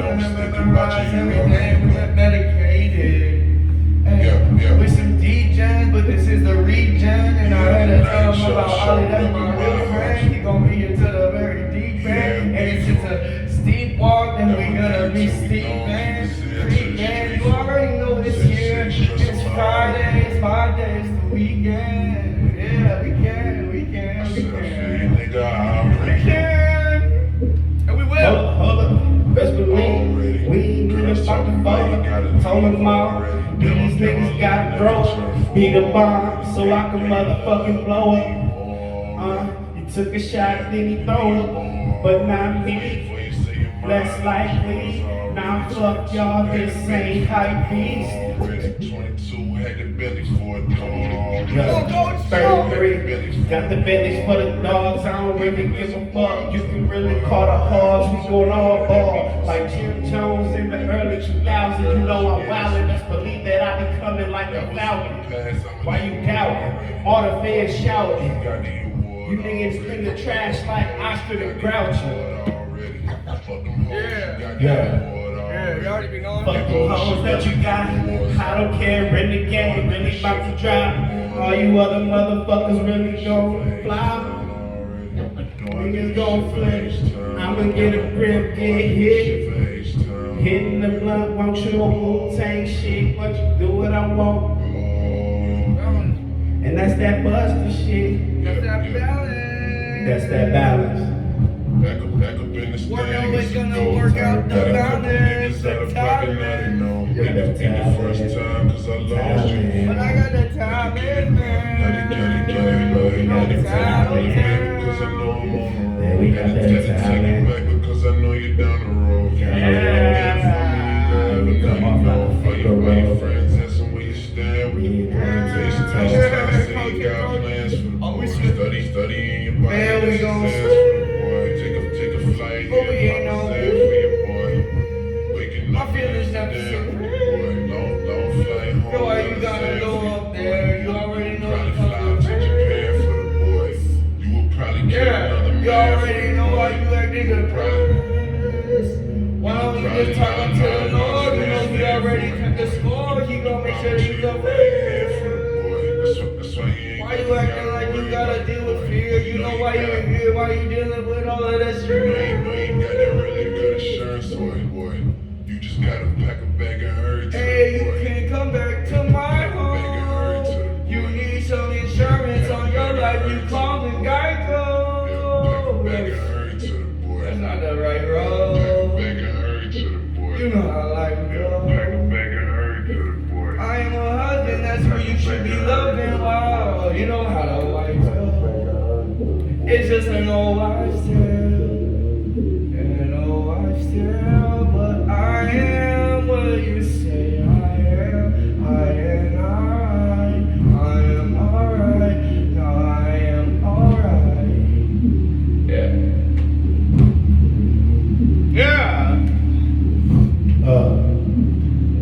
I'm thinking about you. Everything we got medicated. With some DJs, but this is the region. And I had to tell him about Ollie, that's my real friend. He gon' be into the very deep end. And it's just a steep walk, and we gonna be steeping. Creeping. You already know this here. It's Friday, it's my day, it's the weekend. Yeah, we can. We can. And we will. Hold up. Best believe we ain't even about to fall. Told them all. These niggas got broke. Be the bomb so I can motherfucking blow up. You took a shot, then he throw it. But not me. Less likely. Now fuck y'all, this ain't hype beast. 22 had the belly for it, Go, 33, got the bellies for the dogs. I don't really give a fuck. You can really call the hogs. We going all ball like Jim Jones in the early 2000s. You know I'm wildin'. Best believe that I be coming like a falcon. Why you doubting? All the fans shouting. You niggas in the trash like Ostrich and Groucho. Yeah, you already been on. Fuck the hoes that you got. I don't care, in the game, really about to drop. All you other motherfuckers really gon' fly. Niggas gon' flinch. I'ma get a grip, get hit. Hitting the blunt, won't you Wu-Tang shit? What you do what I want. And that's that Buster shit. That's that balance. That's that balance. Back up in the stands. We're always gonna work out the balance. The talent. You got the first time cause I lost you. But I got the talent, man. Cause I know I'm on the road. We got that talent. Because I know you're down the road. We come off like a fucker road. Friends, that's where you stand. We can taste you got plans for the boy. Study in your body. Man, we gon' Take a flight. But we ain't no for your boy. Waking my up. feelings never separate. Long flight home. Yo, why you gotta go up there? You already know Probably the fly to Japan for the boy. You would probably kill another man. You already know why you acting depressed. Why don't you just talk to the Lord? You know he already took the score. He gon' make sure he's up there. Why you acting like you gotta deal with fear? You know why you're here, why you dealing with all of that shit? You ain't got that really good insurance on it, boy. You just gotta pack a bag of herbs. Hey, you can come back to my home. You need some insurance on your life, you call me Geico. That's not the right road. You know how life goes. I am a husband, that's who you should be loving. Wow, you know how the life goes. It's just an old wives' tale, an old wives' tale. But I am what you say I am. I am alright. No, I am alright. Yeah.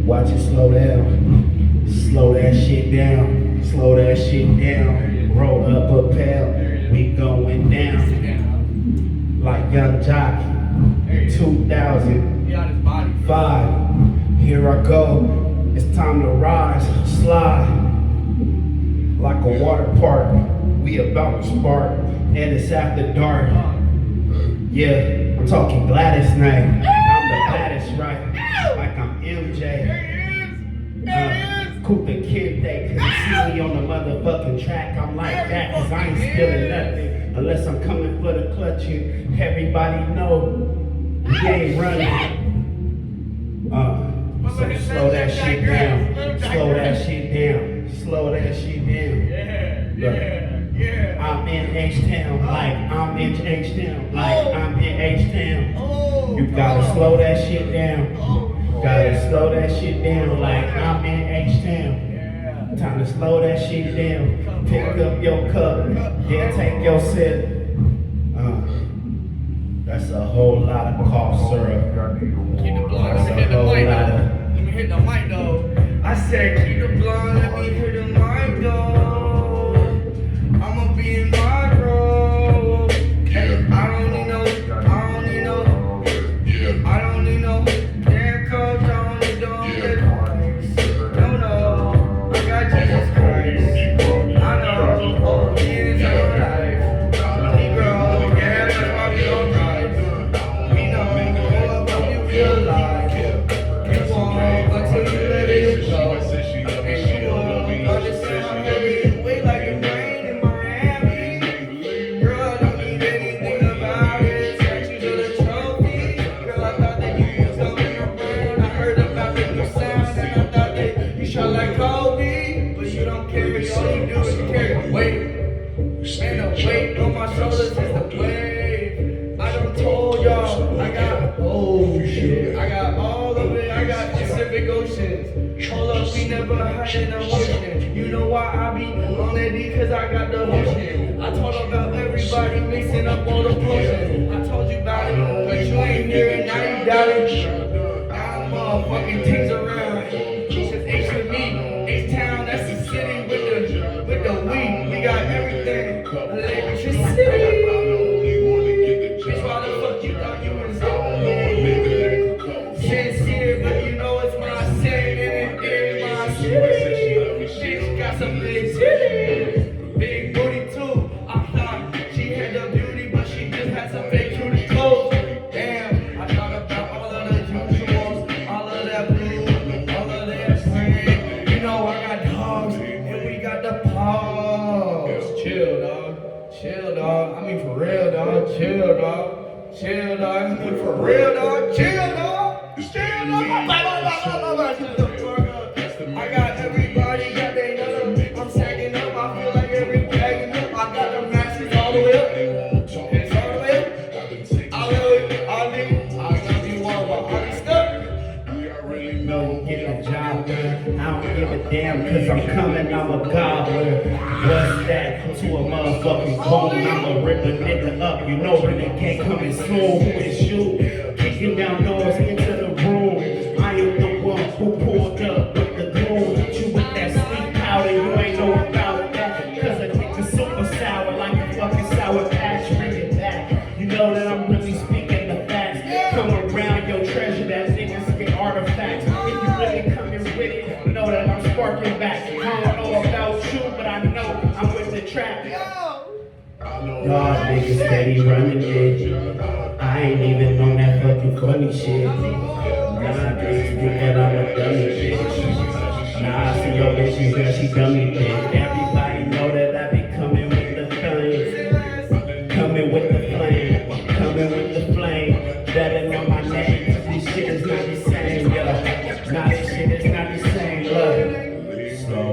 Watch it slow down. Slow that shit down. Slow that shit down. Roll up a pail. We going down. Like Young Jockey. 2005. Here I go. It's time to rise. Slide. Like a water park. We about to spark. And it's after dark. Yeah, I'm talking Gladys name. I'm the baddest, right? Like I'm MJ. Coop and Kid Day, cause you see me on the motherfucking track. I'm like that, cause I ain't spilling nothing. Unless I'm coming for the clutch and everybody know we ain't running. So slow that shit down. Slow that shit down. Slow that shit down. Look, I'm in H-Town, like I'm in H-Town, like I'm in H-Town. You gotta slow that shit down. Gotta slow that shit down, like I'm in H-Town. Time to slow that shit down. Pick up your cup, then take your sip. That's a whole lot of cough syrup. Keep the blonde, let me hit the mic though. Let me hit the mic though. I said keep the blonde, let me hit the mic though. I'ma be in my role. I don't need no oh shit, I got all of it. I got Pacific Oceans. Hold up, we never had an emotion. You know why I be on that D? Cause I got the motion. I told about everybody mixing up all the potions. I told you about it, but you ain't hear it. Now you doubt it. Now motherfucking things around. It's just H with me. H-Town, that's the city with the weed. We got everything. It's just city. Bitch, why the fuck you thought you was sincere, but you know it's my city and it is my city. Bitch got some big titties, big booty too. I thought she had the beauty, but she just had some fake cutie clothes. Damn, I thought about all of the usuals, all of that blue, all of that green. You know I got dogs and we got the paws. Chill, dog. Chill, dog. I mean for real, dog. Chill, dog. Chill, dog. I mean for real, dog. Chill, dog. Chill, dog. I got everybody got their nut. I'm sacking up. I feel like every bagging up. I got the matches all the way up. It's all the way up. I'll got you one, but I'm stuck. No, get the job done. I don't give a damn, cause I'm coming, I'm a gobbler. What's that? To a motherfucking bone, I'ma rip a nigga up. You know when they can't come in soon. Who is you? Kicking down doors into the room. I am the one who pulled up with the gloom. You with that sleep powder, you ain't know about that. Cause I think the super sour like a fucking sour patch. Bring it back. You know that I'm really speaking the facts. Come around, yo, treasure that niggas get artifacts. If you really coming with it, know that I'm sparking back. I don't know about you, but I know I'm with the trap. Y'all niggas steady running it. I ain't even on that fucking funny shit. Nah, bitch, think that I'm a dummy bitch. Nah, I see your bitch, she said she dummy bitch. Everybody know that I be coming with the flame. Coming with the flame. Coming with the flame. Better know my name, cause this shit is not the same, yo. Nah, this shit is not the same, look. Slow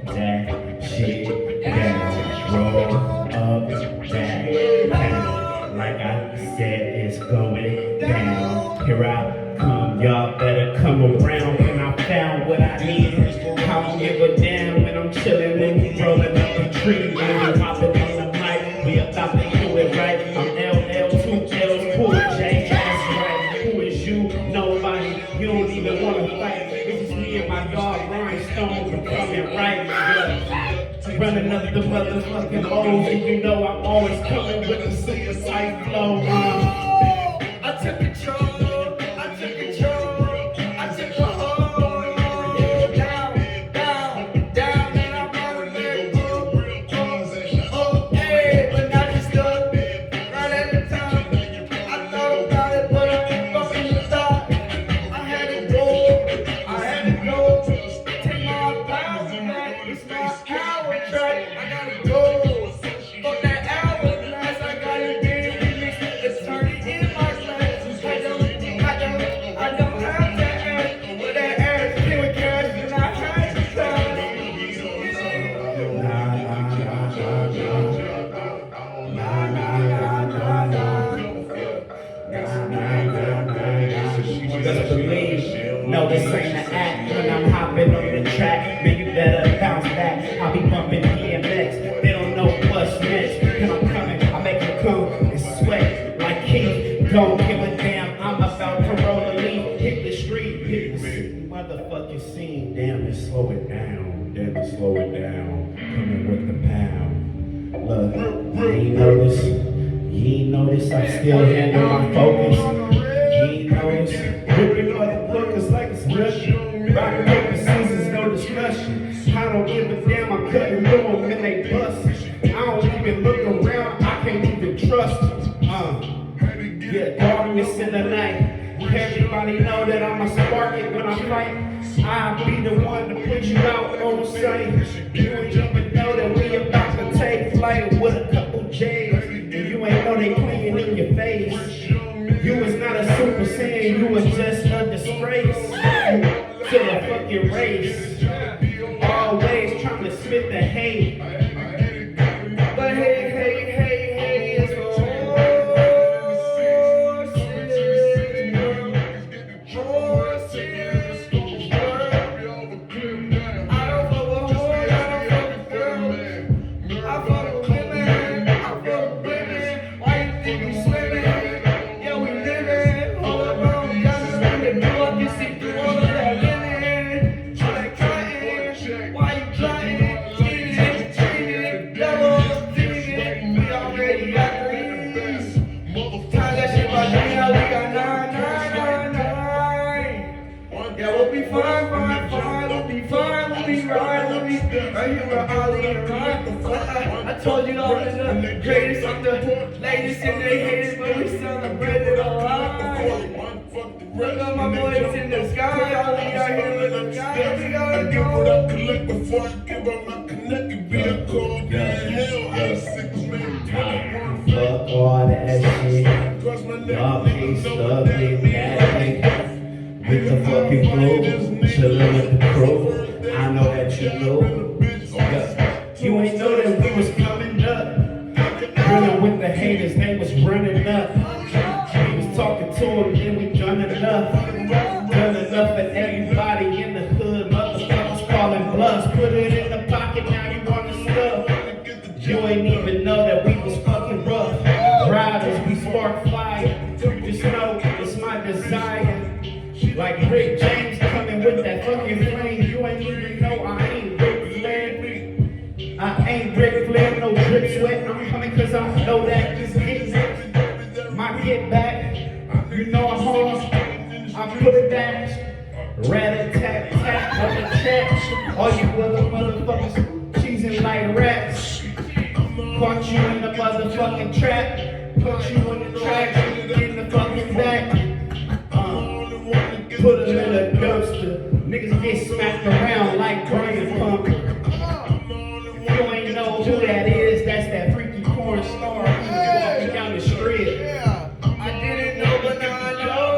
that shit down. Roll up that down. Like I said, it's going down. Here I come, y'all better come around. When I found what I need, I don't give a damn when I'm chilling, when we rolling up the tree, when we hopping on the mic, we about to do it right. I'm LL, 2 L's, cool, J, that's right. Who is you? Nobody. You don't even wanna fight. This is me and my dog Rhinestone, we're coming right. Yeah. Running up the motherfucking O's, and you know I'm always coming with the super tight flow. I took control. I took control. I took control. Down, down, down, and I'm on the hey, but not just stuck. Right at the time, I thought about it, but I ain't fucking thought. I had to go. Take my power back. It's my hour track. I gotta go. Fuck that hourglass. I gotta be remixed. Let's turn it in my class. I don't have that ass. But that ass came with cash and I had to try. Just believe, no, this ain't an act. When I'm hopping on the track, man, you better bounce back. I'll be bumping DMX, they don't know what's next. When I'm coming, I make them come and sweat like Keith. Don't give a damn, I'm about to roll a leaf. Hit the street, hit the motherfucking scene. Damn it, slow it down. Damn it, slow it down. Coming with the pound. Look, you ain't notice, I'm still handling my focus. Ripping motherfuckers like it's Russian. Rock, paper, scissors, no discussion. I don't give a damn, I'm cutting through them and they bust. I don't even look around, I can't even trust. Yeah, darkness in the night. Everybody know that I'ma spark it when I fight. I'll be the one to put you out on sight. You ain't even know that we about to take flight with a couple J's. And you ain't know they playing in your face. You was not a Super Saiyan, you was just a disgrace to the fucking race. Always trying to spit the hate. But hey, it's for all shit. Right here with Ollie and Ron. I told you I was the greatest, I'm the latest in their heads, but we celebrated alive. Look at my boys in the sky, Ollie out here with the guy. We gotta go. Collect before I give up my connect and be a cold man. Hell, I was 6 man. Fuck all that shit. Y'all can't stop me that with the fucking crew, chillin' with the crew. I know that you know. You ain't know that we was coming up. Running with the haters, they was running up. We was talking to them, then we done enough. Done enough for everybody in the hood. Motherfuckers calling bluffs. Put it in the pocket, now you wanna stuff. You ain't even know that we was fucking rough. Riders, we spark fire. Just know it's my desire. Like Rick James coming with that fucking flame. You ain't even know I ain't Rick Flair. I ain't Rick Flair, no drip sweat. I'm coming cause I know that just hits it. My get back, you know I'm hard. I put it back. Rat-a-tat-tat on the track. All you other motherfuckers cheesing like rats. Caught you in the motherfucking trap. Put you in the track, in the fucking back. Put them in a dumpster. Niggas get smacked around like Brian Pump. If you ain't know who that is, that's that freaky porn star who's walking down the street. Yeah, I didn't know, but now I know.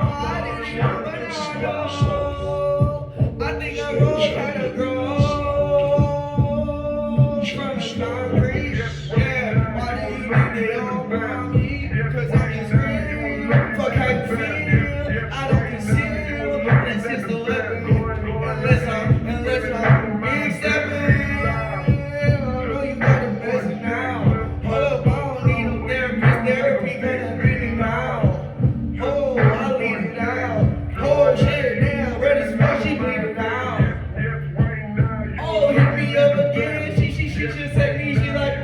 I didn't know, but now I know. I think I roll kind of grow from the concrete. Yeah, why do you think they all around me? Cause I'm just real. Fuck how you feel. I don't conceal. That's just the weapon. Unless I'm big stepping. I know you got the best now. Hold up, I don't need no therapy, cause I'm reading now. Oh, I leave it now. Oh, shit, damn, ready smell, she bleeding now. Oh, hit me up again. She just said me, she like,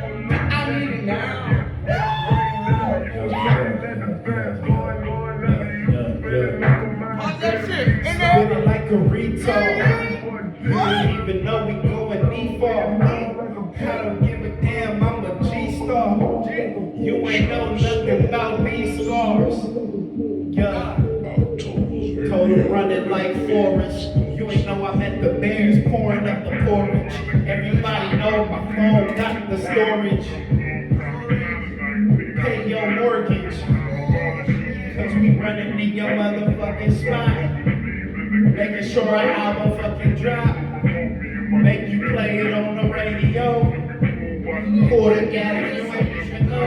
I need it now. On that shit, and then, Feeling like a retard. You didn't even know we going default. I don't give a damn, I'm a G-star. You ain't know nothing about these scars. Yeah. Total running like Forrest. You ain't know I'm at the Bears pouring up the porridge. Everybody know my phone got the storage. Pay your mortgage. Cause we running in your motherfucking spot. Making sure our album fucking drop. Make you play it on the radio. Pour the gas, you ain't even know.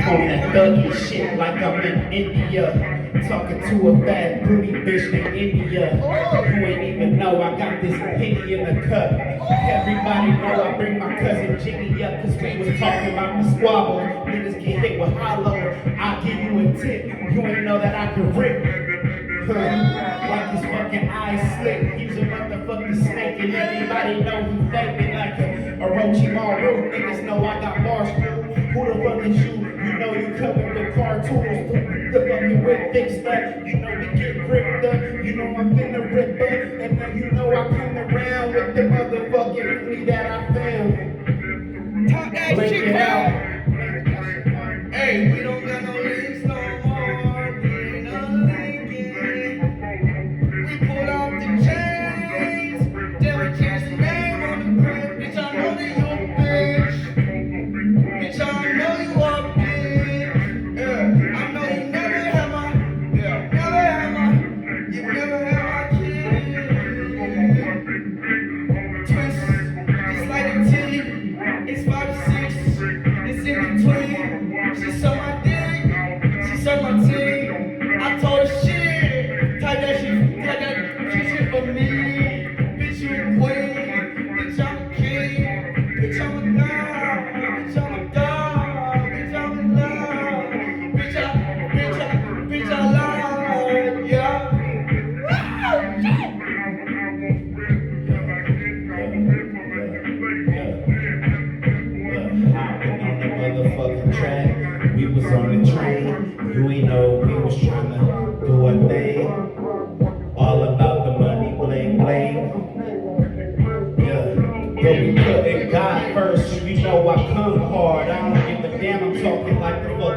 On that thuggy shit like I'm in India. Talking to a bad booty bitch in India. You ain't even know I got this penny in the cup. Everybody know I bring my cousin Jimmy up. Cause we was talking about the squabble. Niggas get hit with hollow. I'll give you a tip. You ain't know that I can rip. Like his fucking eyes slick. He's a motherfucking snake. And everybody know he faking like a Orochimaru. Niggas know I got bars. Who the fuck is you? You know you covered with cartoons. The fucking whip fixed up. You know we get ripped up. You know I'm finna rip up. And then you know I come around with the motherfucking flea that I found. Talk that Break shit it out. Hey, we don't got no links no more. We ain't Lincoln. We pulled off the chains. Then we changed the name on the crib. Bitch, I know that you a bitch. Bitch, I know you a bitch. Yeah, I know you never had my. Yeah, never had my. You never had my kid.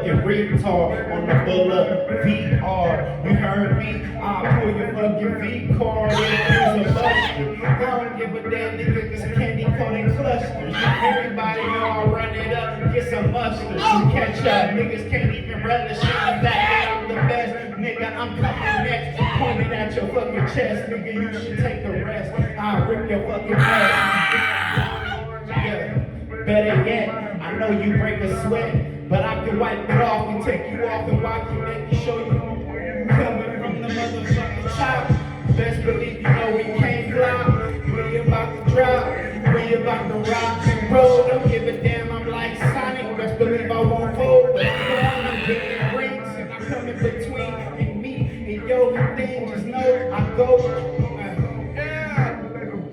fucking retard on the bullet VR. You heard me? I'll pull your fucking V card and use a buster. I don't give a damn nigga, cause candy coated clusters. Everybody know I run it up, get some mustard. Catch up, niggas can't even relish in the fact that I'm the best. Nigga, I'm coming next, pointing at your fucking chest. Nigga, you should take the rest. I'll rip your fucking ass. Yeah. Better yet, I know you break a sweat, but I can wipe it off and take you off and walk you, make you show you coming from the motherfucking top. Best believe you know we can't fly. We about to drop, we about to rock and roll. Don't give a damn, I'm like Sonic. Best believe I won't fold, but I'm getting rings and I come in between and me and your thing. Just know I go.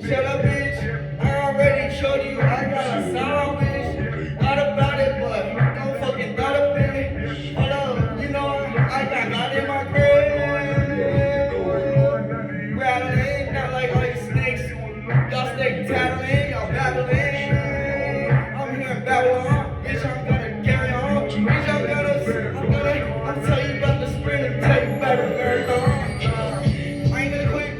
Shut up, bitch. I already showed you I got a sour wish. Thought about it, but don't fucking thought of it. Hold up, you know, I got God in my grave. Rattling, not like all these snakes. Y'all snake tattling, y'all battling. I'm here in Babylon. Bitch, I'm gonna carry on. Bitch, I'll tell you about the sprint and tell you about the marathon. I ain't gonna quit.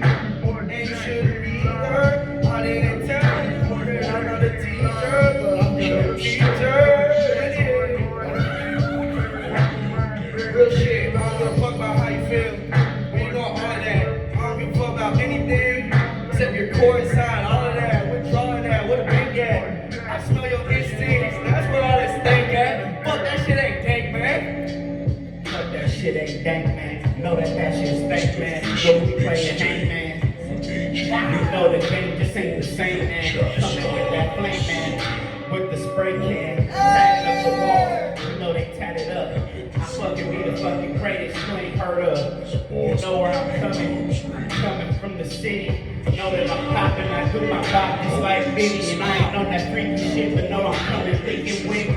And you shouldn't be hurt. I didn't tell you that I'm not a teacher, but I'm gonna teach her. Real shit, I don't give a fuck about how you feel. We know all that. I don't give a fuck about anything except your core inside, all of that. We're drawing that, what a bank at. I smell your instincts, that's where all this stank at. Fuck that shit ain't dank, man. Fuck that shit ain't dank, man. Know that shit stank, man. Go we play the hangman. You know the game just ain't the same, man. Coming with that flame, man. With the spray can, tatted up the wall. You know they tatted up. I fucking be the fucking greatest you ain't heard of. You know where I'm coming. I'm coming from the city. Know that I'm popping, I do my pop just like Biggie. And I ain't on that freaky shit, but know I'm coming thinking wiggle.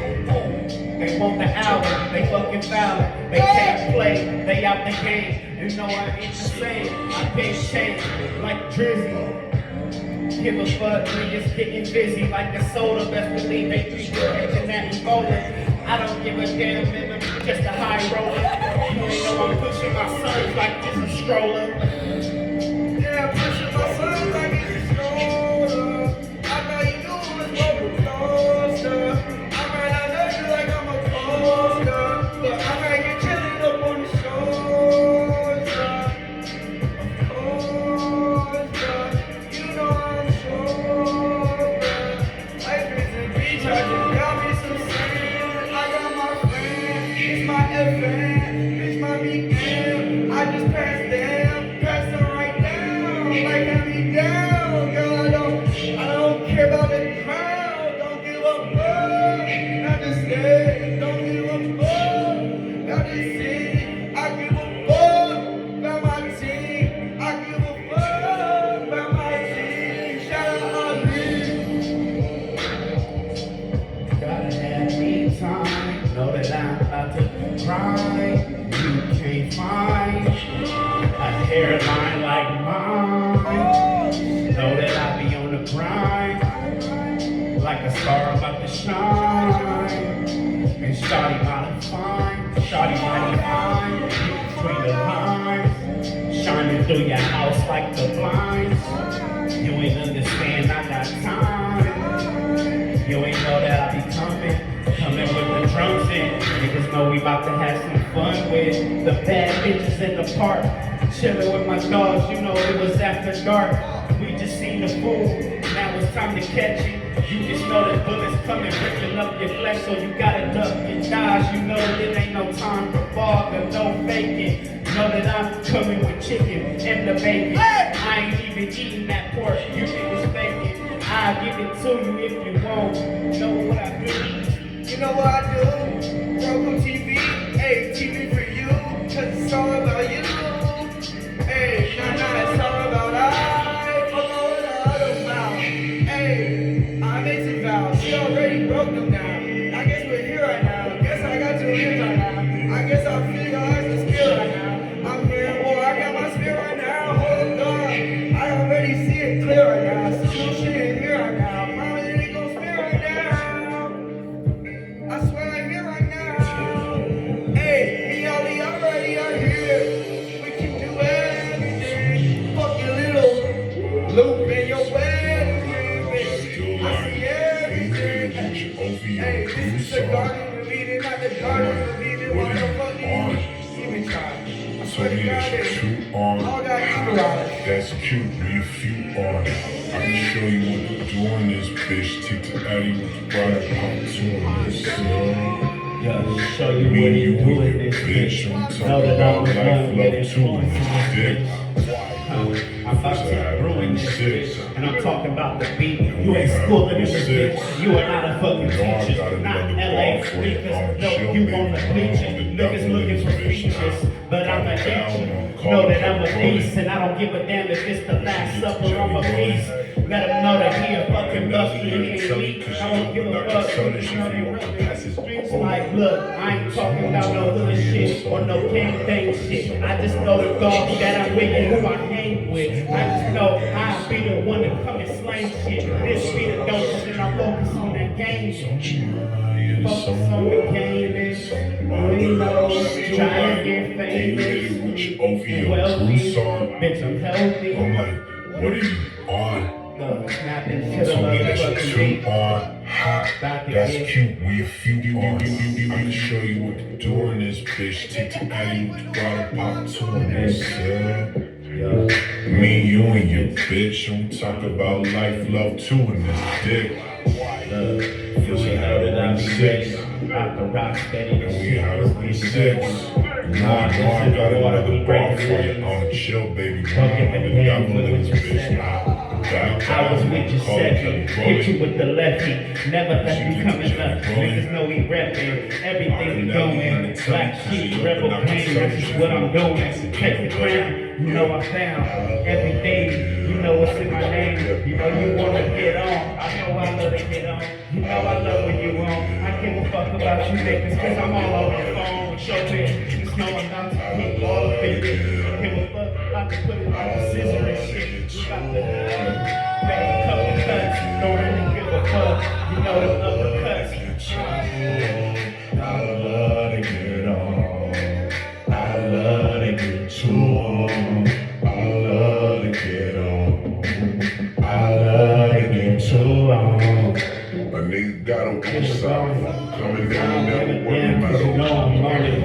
They want the album, they fucking foul it. They can't play, they out the game. You know I ain't the same. I can't change like Drizzy. Give a fuck, niggas getting busy like a soda. Best believe they be catching that Ebola. I don't give a damn, man, I'm just a high roller. You ain't know I'm pushing my sons like this a stroller. Yeah, pushing my son like it's a stroller. I know you knew it was roller coaster. I might not know you like I'm a poster, but I'm right here chilling up on the shoulder. Of course, you know I'm sure. Life is a beach, I just got me some sand. I got my friend, it's my FN, it's my weekend. I just passed them, pass them right down, like hand me down. Girl, I don't care about the crowd, don't give a fuck. Not to stay, don't give a fuck. Not to see, I give a fuck about my team. I give a fuck about my team. Shout out Ali. Gotta have me time. Know that I'm about to grind. You can't find a hairline like mine. Know that I be on the grind. Like a star about to shine. And shawty mighty fine. Shawty mighty fine. Between the lines. Shining through your house like the blinds. You ain't understand, I got time. You ain't know that I be coming with the drums in. Niggas know we about to have some fun with the bad bitches in the park. Chilling with my dogs, you know it was after dark. We just seen the fool, now it's time to catch it. You just know that bullets coming, ripping up your flesh, so you gotta duck and dodge. You know there ain't no time for fog or no faking. Know that I'm coming with chicken and the bacon. I ain't even eating that pork, you niggas faking. I'll give it to you if you want. Know what I do? You know what I do? Roku TV, hey, TV for you, cause it's all about you. Hey, nah, it's all about I. Fuck all of the other vows. Hey, I made some vows, she already broke them down. I guess we're here right now, guess I got 2 years right now. I guess I feel I have the skill right now. I'm here, boy, I got my spirit right now. Hold on, I already see it clear right now. So no shit in here right now. Promise it ain't gon' spin right now. I swear I'm here right now. Loop in your wedding ring, bitch. I see everything. Hey, this is the garden of Eden, not the garden of Eden. Why the fuck do you even try? I swear to God, all got equal eyes. That's cute, be a few on. I can show you what to do on this bitch. Take the Addy with the product, I'm doing this. Yeah, show you what you do in this bitch. Know that I was born with influence on this bitch. I'm about to ruin this bitch. And I'm talking about the beat. You ain't schooling in this bitch. You are not a fucking teacher. Not LA freakers. No, you on the bleachers. Niggas looking for features. But I'm an agent. Know that I'm a beast. And I don't give a damn if it's the last supper. I'm a beast. Let them know that he a fucking buster and he ain't weak. I don't give a fuck. Niggas know they running the streets like, look, I ain't talking about no hood shit or no campaign shit. I just know the dogs that I'm with and who I hang with. I just know I'll be the one to come and slang shit. This be the dope and I focus on that game shit. Focus on the game and you know, try to get famous. Wealthy, bitch, I'm healthy. I'm like, what are you on? Snapping to the motherfucking beat. That's cute, we a few on. I can show you what to do on this bitch. Take the Addy with the bottle, pop two on this, Me, you and your bitch. I'm talking about life, love, two in this dick. You ain't heard it, I'm six. Out the rock steady, and we out of the six. Nah, I got another bar for you. On chill, baby. I'm in this bitch. I was with you second, hit you with the lefty, never let you coming up. Niggas know we reppin', everything we doing. Black sheep, rebel pain, this is what I'm doing. Take the crown, you know I found everything. You know what's in my name. You know you wanna get on. I know I love to get on. You know I love when you on. I give a fuck about you niggas, cause I'm all over the phone with your bitch. Just know I'm about to hit all up in it. Give a fuck about to put it like a scissor and shit. You got the make a couple cuts, don't really give a fuck. You know the uppercuts. I love to get on. I love to get too on. I love to get on. I love to get too on. A nigga got a push out. Coming down there, working my you know I'm on it.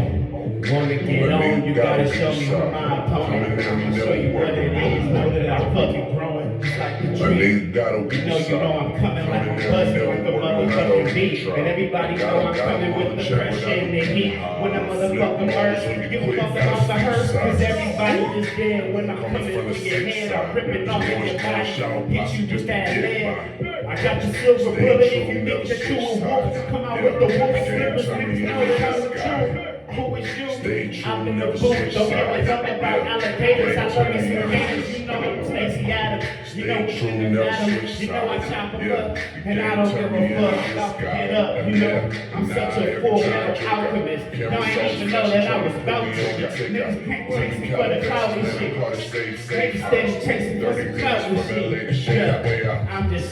Wanna get on, you gotta show me who my opponent. I'ma show you what it is. Know that I'm fucking growing, just like the tree. You know I'm coming like a buzzing with the motherfucking beat. And everybody know I'm coming with the pressure and the heat. When the motherfucking verse, give a fuck about the hearse. Cause everybody is dead when I'm coming for your head. I'm ripping off in your body, hit you with that lead. I got the silver bullet if you think that you a wolf. Come out with the wolf slippers, niggas know that I'm the truth. Who is you? I'm in the booth, don't give a fuck about alligators. I love me some gators, you know I'm Stacey Adams. You know I'm Adams, you know I chop them up. And I don't give a fuck about to get up, you know. I'm such a full metal alchemist. Now I ain't even know that I was about to. Niggas can't chase me for the clout and shit. Niggas steady chasing for the clout and shit. Yeah, I'm just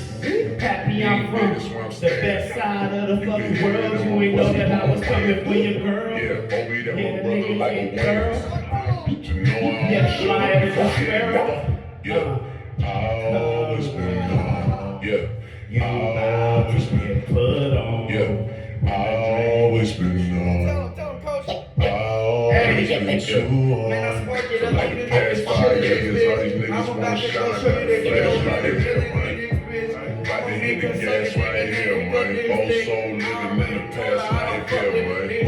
happy I'm from the best side of the fucking world. You ain't know that I was coming for your girl. Yeah, nigga, like girl. Yeah, fly as a sparrow. I always been on. You always been put on. I always been on. I always been too on. For like the past 5 years, all these niggas wanna shine like a flashlight. About to hit the gas right here, man. Both soul living in the past right here, man. You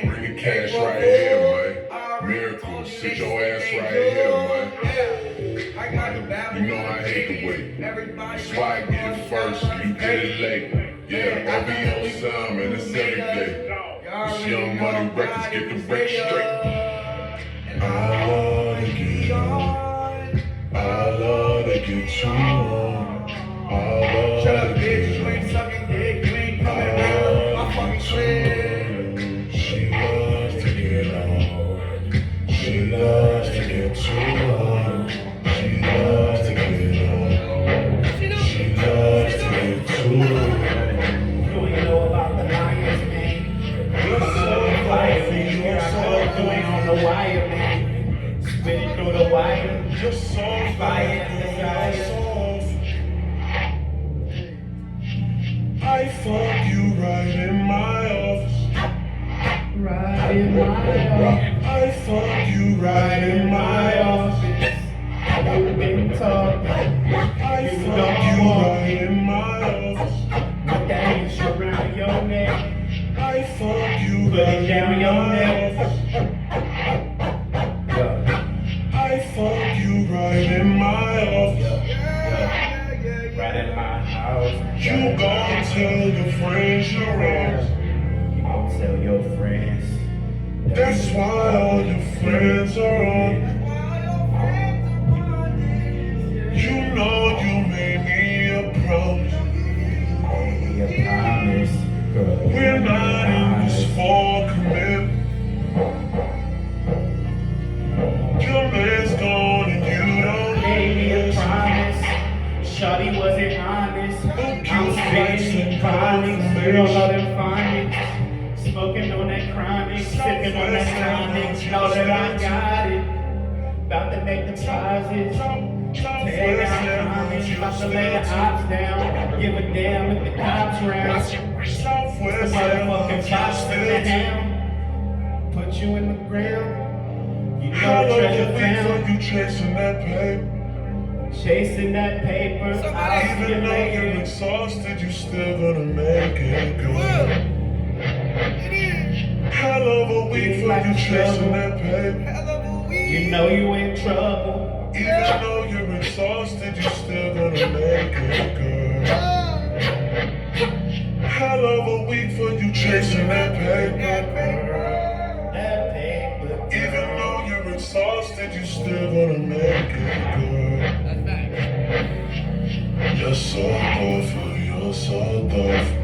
bring the cash right here, man. Miracles, sit your ass right here, man. You know I hate the wait. That's why I get it first, you get it late. Yeah, I be on some and it's every day. This Young Money Records get the break straight. I love to get on. I love to get you on. Shut up, bitch, you ain't sucking dick, you ain't coming around my fucking crib. She loves to get on. She loves to get too on. She loves to get on. She loves to get too on. You ain't know about the Lions, man. You don't know the fire, man. You ain't on the wire, man. Just soft Fire, like desire. soft. I fuck you right in my office. Right in my office. I fuck you right in my office. You've been talking. I fuck you right in my office. Put that ass around your neck. I fuck you Put right it down in your my neck. office. Yeah. I fuck you right in my office. Right in my house. You gon' tell your friends you're wrong. You gon' tell your friends. That's why all your friends are on. You know you made me a promise. Baby, I promise. Girl, We're not in this for commitment. Your man's gone and you don't Baby, I know. promise. Shawty wasn't honest. Look, I'm you spitting phonics. You don't know them phonics. Smoking on that chronic. Sipping on that tonic. Know that I got it. About to make deposits. Tear down comments. About to lay the ops down. Give a damn if the cops round. Southwest Motherfucking box in the hand. Put you in the ground. You How know long treasure you wait found. for you chasing that paper? Chasing that paper. I'll see you Even though you're later. exhausted, you still gonna make it, girl. Hell of a week for you chasing that paper. You know you in trouble. Even though you're exhausted, you still gonna make it, girl. Hell of a week for you chasing that paper. That paper. Even though you're exhausted, you still gonna make it, girl. You're so thoughtful, you're so thoughtful.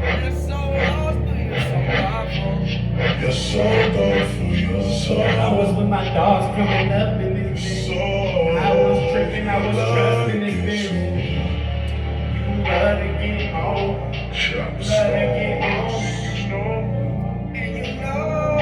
You're so thoughtful, you're so I was with my dogs coming up in this bitch. I was tripping, I was trusting this bitch. You love to get home. Love to get home. And you know,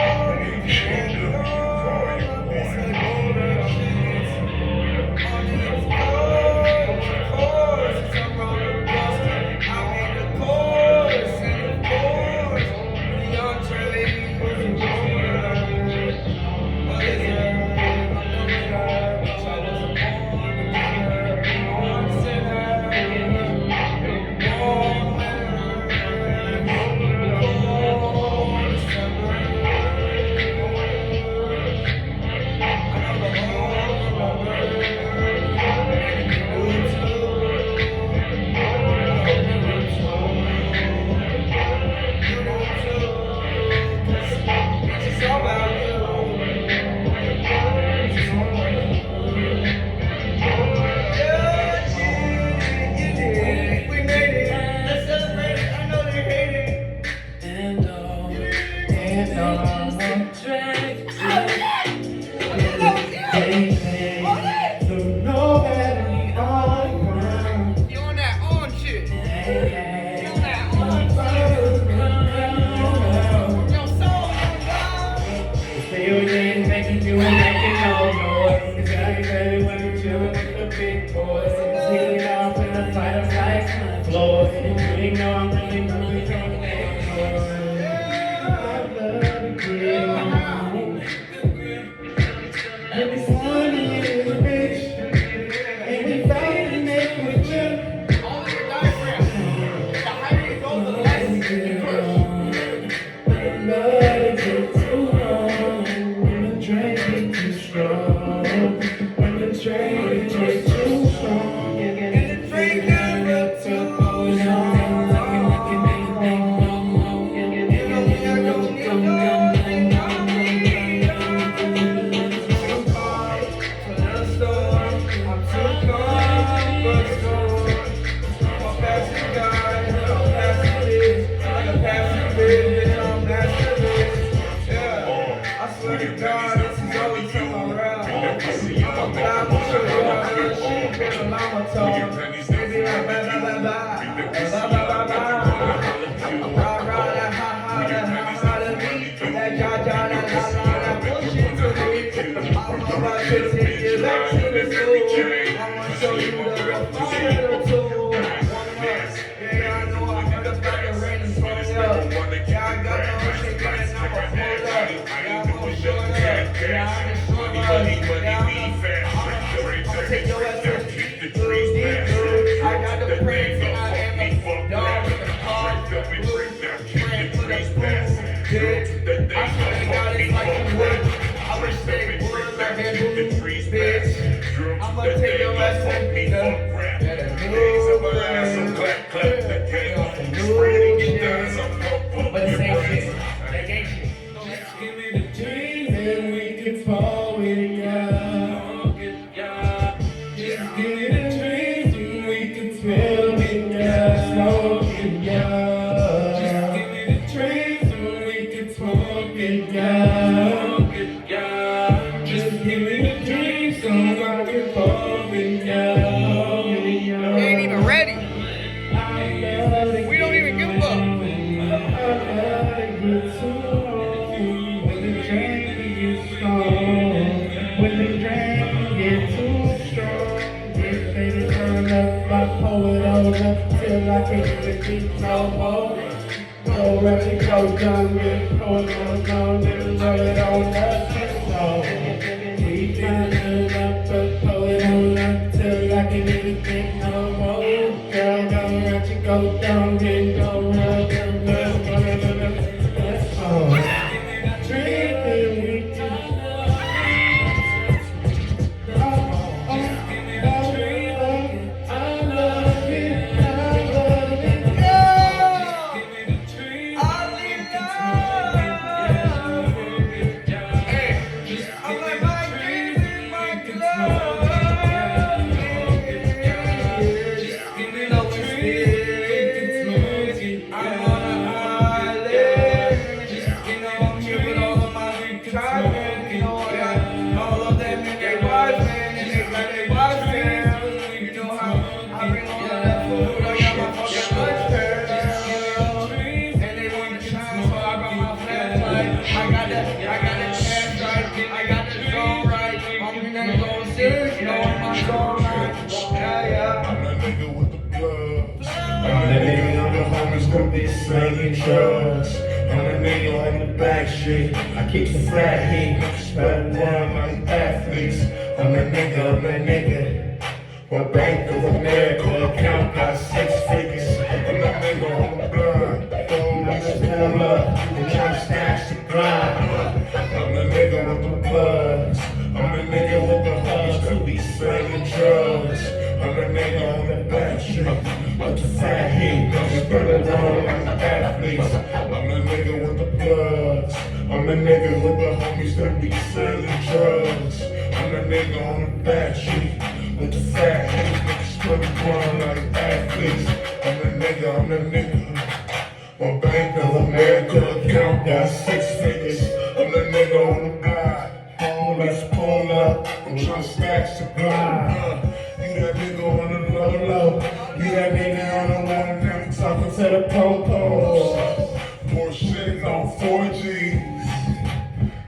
Take you back to the school. take your ass to the street, I got the prints and I am a dog with the car, friend for the spoon, bitch. I swear to God, it's like you would. I wish they would like that boo, bitch. I'ma take your ass to the but this ain't shit. That ain't shit. Give me the dreams and we can fall with ya. Just give me the dreams and we can swim in ya, smoke in ya. Just give me the dreams and we can smoke in ya. Just give me the dreams so I can fall in ya. You ain't even ready. We don't even give a fuck. When the drain gets too strong, this baby turn up, I pull it over till I can't even keep no more. Go rush and go down, get pulled on, and roll it on up. So we turn it up, but pull it on up till I can't even think no more. Girl, go rush and go down, then go roll, let's go. Slanging drugs, I'm a nigga on the back street. I keep the flat heat, spend one like athletes. I'm a nigga. For Bank of America account got 6 figures. I'm a nigga on the blood, don't pull up and try to stash the grind. I'm a nigga with the bloods, I'm a nigga with the hugs to be slanging drugs. I'm a nigga on the back street. With the fat heat, spinning around like athletes. I'm the nigga with the bloods. I'm the nigga with the homies that be selling drugs. I'm the nigga on the back street. With the fat heat, spinning around like athletes. I'm the nigga. My Bank of America account got 6 figures. I'm the nigga on the block. Let's pull up. I'm tryna stash the grind. You that nigga on the low. You that nigga on the one now talking to the po-pos. More shit on 4Gs.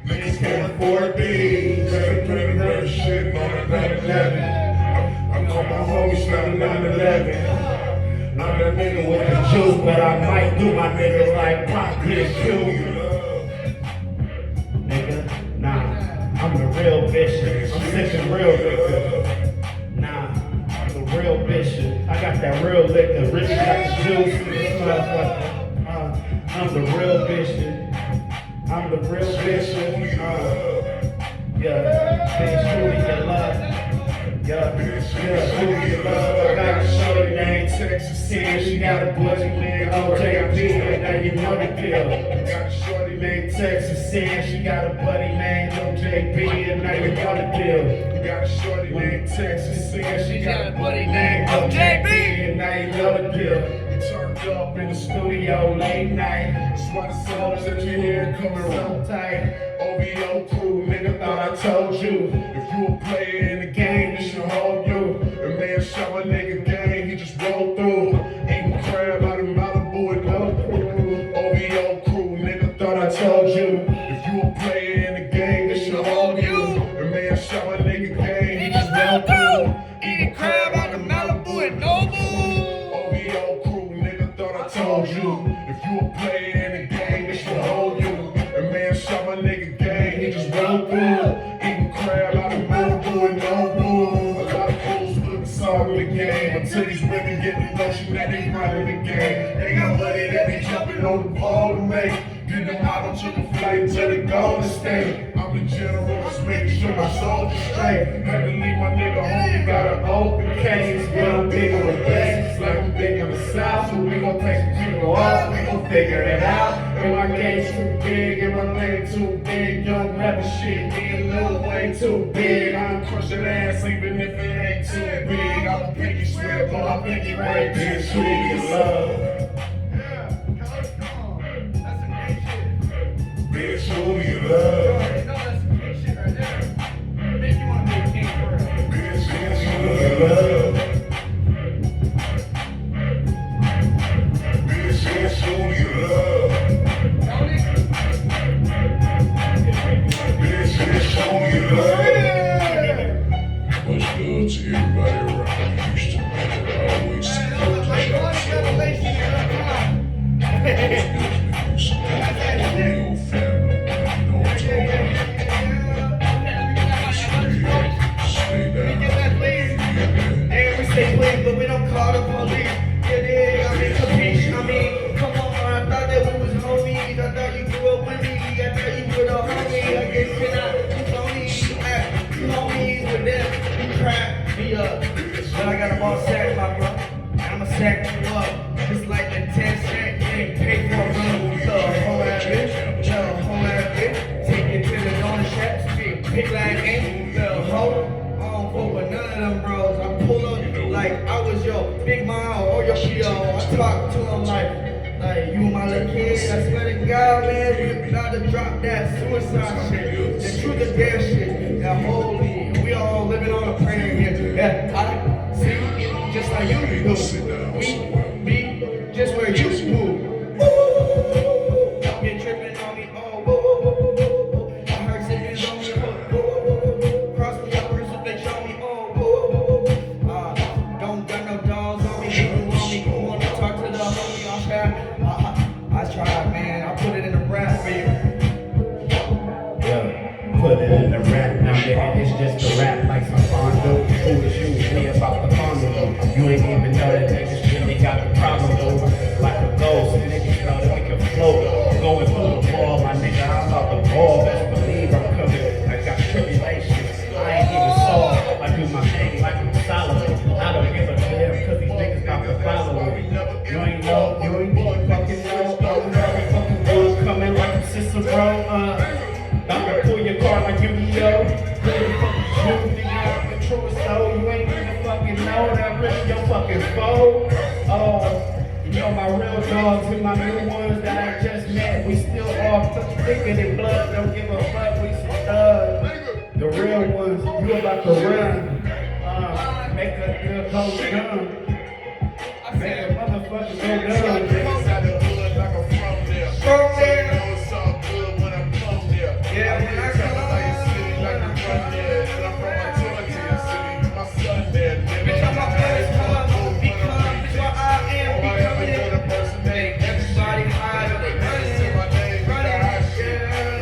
Niggas can't afford these. Better shit on a 911. I call my homies now 911. I'm the nigga with the juice, but I might do my niggas like Pop Good Jr. Nigga, nah, I'm the real bishop. I'm sipping real liquor. Nah, I'm the real bishop. I got that real liquor, really got the juice in this motherfucker. I'm the real bishop. I'm the real bishop. Yeah, bitch, who you love? Yeah, who you love? I got a shorty named Texas Sin. She got a buddy named OJB, and now you know the deal. I got a shorty named Texas Sin. She got a buddy named OJB, and now you know the deal. You got a shorty named Texas Sin. She got a buddy named OJB, and now you know the deal. We turned up in the studio late night. That's why the songs that you hear coming so tight. OVO crew, nigga, thought I told you. If you a player in the game, this should hold you. The man shot my nigga game, he just rolled through. Eating crab out of Malibu and no crew. OVO crew, nigga, thought I told you. If you a player in the game, this should hold you. The man shot my nigga game, he just rolled through. Eating crab out of Malibu and Nobu. OVO crew, nigga, thought I told you. If you a player in the game, this should hold you. The man shot my nigga game, he just rolled through. Eating crab out of Malibu and Nobu. to these women, get the notion that they running the game. They got money that they jumping on the pole to make. Get them out on triple flight to the Golden State. I'm the general, just making sure my soldiers straight. I can leave my nigga home, got an open case. But I'm big on the best, like I'm big in the South. So we gon' take some people off, we gon' figure it out. And my game's too big, and my lane too big. Young rapper shit, getting a little way too big. I'm crushing ass even if it ain't too big. I'm a pinky swear, but I'm pinky right there. Sweet in love. Bitch, show me your love. Bitch, show me your love. Bitch, show me your love. Bitch, show me your love. Much love to everybody around Houston, man. I always see but we don't call the police. Yeah, I mean, capiche, I mean, come on, I thought that we was homies. I thought you grew up with me. I thought you were the homie. I guess you're not. You phony. You homies with them. You crack me up. But I got a ball sack, my bro. I'ma sack you up. It's like the 10 cent. You ain't paid for a run. So, whole ass bitch. Yo, whole ass bitch. Take it to the donut shack. Big like ain't the hoe. I don't fuck with none of them bros. I pull up like I was your big mom or your PO. I talk to him like you my little kid. I swear to God, man, we about to drop that suicide shit. The truth is damn shit. That holy, we all living on a prayer here. Yeah, I see, just like you do. Me, just where you move. Don't get tripping on me. Oh, whoa, whoa, whoa, whoa, whoa. I heard sipping on me. Whoa, whoa, whoa, whoa. Cross me up, if they show me. Oh, whoa, whoa, whoa. Don't got no dogs on me. You want me? You want to talk to the homie on chat? I tried, man. I put it in the rap for you. Yeah, put it in the rap. Now that it's just a rap like some fondue. Who is you? We about the carnival. You ain't even know that niggas really got the problem though. Like a ghost, niggas know that we can float. Going through the ball, my nigga, I'm out the ball. Best believe I'm coming. I got tribulations. I ain't even soft. I do my thing like I'm solid. I don't give a damn cause these niggas got to follow me. You ain't know, you ain't even fucking know. I'm fucking boys coming like a Cicero. I'm gonna pull your car like Yu-Gi-Oh! Shoot me out the truest soul. You ain't even fucking know that really your fucking foe. You know my real dogs and my new ones that I just met. We still all thicker than blood. Don't give a fuck. We some thugs. The real ones. You about to run. Make a good coach gun. Make a motherfucker go down. From there. Yeah, when I come bitch, I'm a first come, become, bitch, what I am becoming it. Make everybody high, but they running, yeah,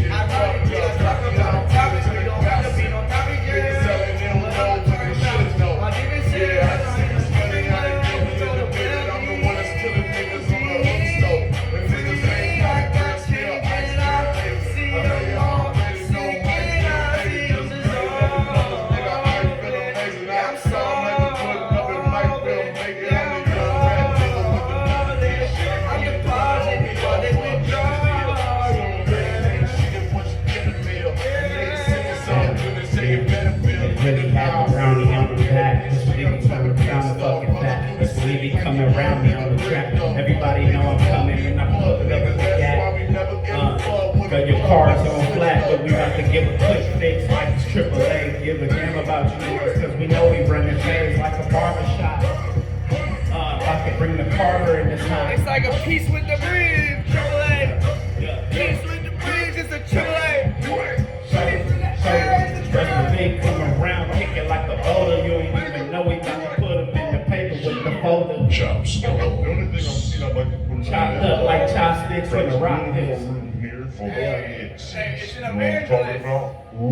I run it, I talk about topics, we don't have to be no topic, yeah. What I'm talking about, my niggas say, really have a brownie on the back. Just believe me coming around the fucking back. Just believe me coming around me on the track. Everybody know I'm coming and I'm pulling up with the gap. Got your cars on flat, but we about to give a quick fix like it's AAA. Give a damn about you niggas, cause we know we running things like a barbershop. I can bring the Carter in this house. it's like a piece with the breeze, AAA. Piece with the breeze, it's a AAA. Just big come around, kick it like a boulder. You ain't even know we got to put them in the paper with the folder. Chops. The only thing I'm chopped up like chopsticks in the rock pits. Here for It's in you know what I'm America. talking about?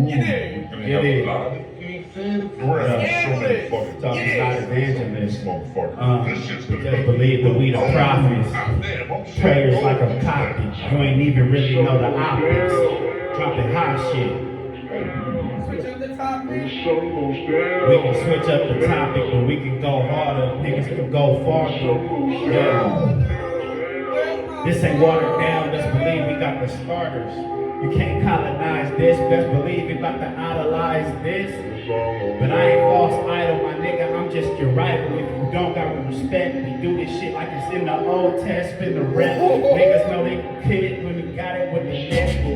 Get it. Get it. Talking about evangelists. Motherfucker. Just believe that we the prophets. Prayers like a copy. You ain't even really know the optics. Dropping hot shit. Switch up the topic. We can switch up the topic, but we can go harder. Niggas can go farther. Yeah. This ain't watered down. Just believe we got the starters. You can't colonize this. Best believe we about to idolize this. But I ain't false idol, my nigga. I'm just your rival. If you don't got respect, we do this shit like it's in the Old Testament. The rap niggas know they kid when we got it with the next one.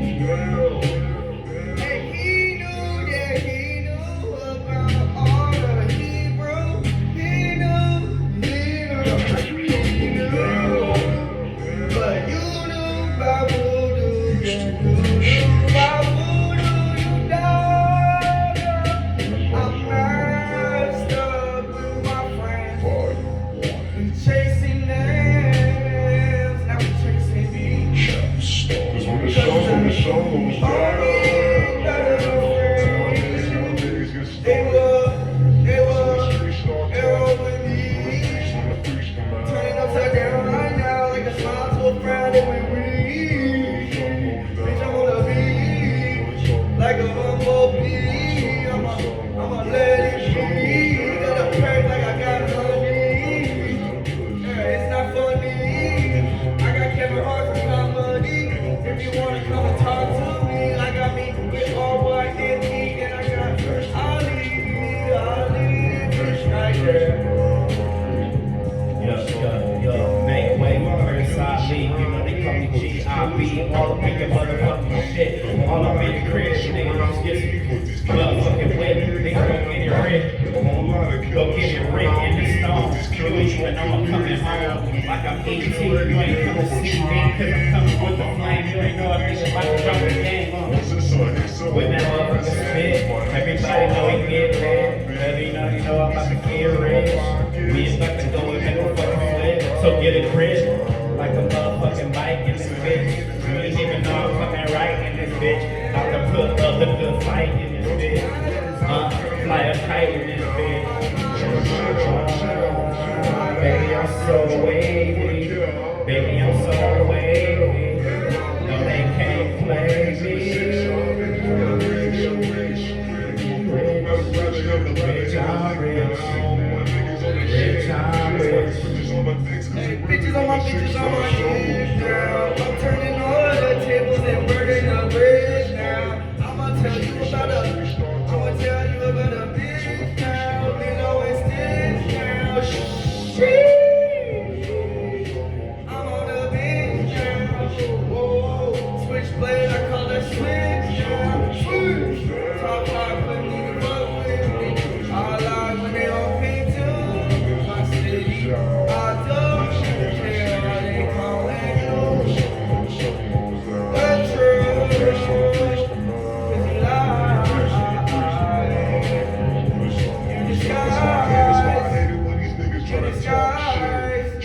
And he knew about all the Hebrew. He knew. But you knew about voodoo. You knew about voodoo. You died. I'm messed up with my friends. We chasing names. Now we chasing beats. Cause when the sun goes down, They were with me. Turning upside down right now like a smile to a frown and we read. Bitch, I'm on a beat like a bumblebee. I'ma let it be. Gotta pray like I got money. Yeah, it's not funny. I got Kevin Hart for comedy. If you wanna come and talk to me, I got me with all white and me, and I got Ali, bitch right there. Yo, make way for Chris Ali. You know they call me G.I.B. All up in your motherfucking shit. All up in your crib, niggas just motherfucking wet. Niggas go get your rent. Go get your rent in the stone. You ain't even know I'm coming home. Like I'm 18, you ain't come to see me. Cause I'm coming with the flame. You ain't know a nigga about to drop the game. With that motherfucking spit. Everybody know he get red. You know I'm about to get rich. We about to go and make a fucking flip. So get a grip. Like a motherfucking bike in this bitch. You ain't even know I'm fucking right in this bitch. I can put up a good fight in this bitch. Fly a kite in this bitch. Baby, I'm so wavy. Baby, I'm so wavy. No, they can't play me. Rich, I'm rich. Rich, I'm rich. Hey, bitches on my dick now. I'm turning all the tables and burning the bridge now. I'ma tell you about a bitch now. Lilo and Stitch now. Sheesh. I'm on a bitch now. Whoa, switchblade, I call her switch now. Switch. Top five couldn't even fuck with me. I lie when they don't pay to my city. I don't care how they calling you. The truth is a lie. You disguise.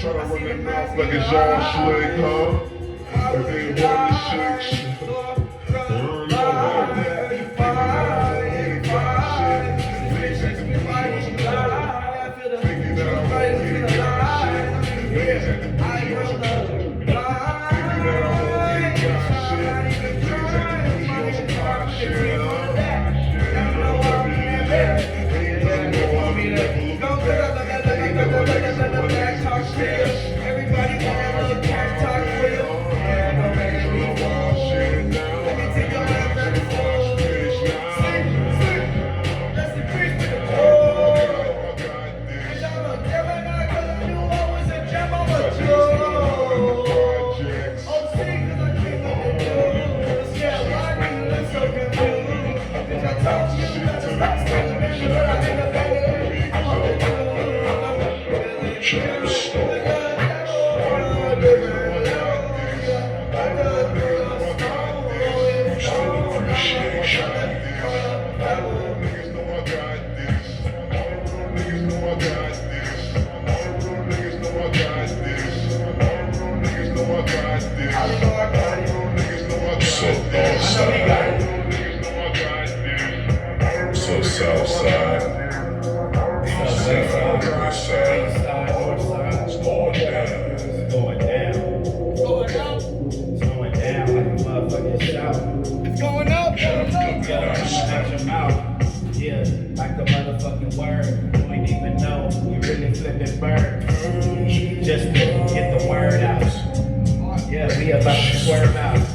Try to run their mouth like it's all slick, huh? Like they want the shit. Everybody want that little cat talk with you. Let me take your hand back and forth. Rest in peace with the Joe. And I'm a Gemini 'cause I knew I was a gem. I'm a Joe. I'm sick 'cause I came with the news. Yeah, why do you look so confused? Bitch, I told you better stop saying that shit, but I ain't a baby. I'm a Joe. So south side, east side, west side. north side. It's going down. It's going down. It's going down like a motherfucking shout. It's going up. Out your mouth. Yeah, like the motherfucking word. You ain't even know we really flipping bird. Just to get the word out. Yeah, we about to swerve out.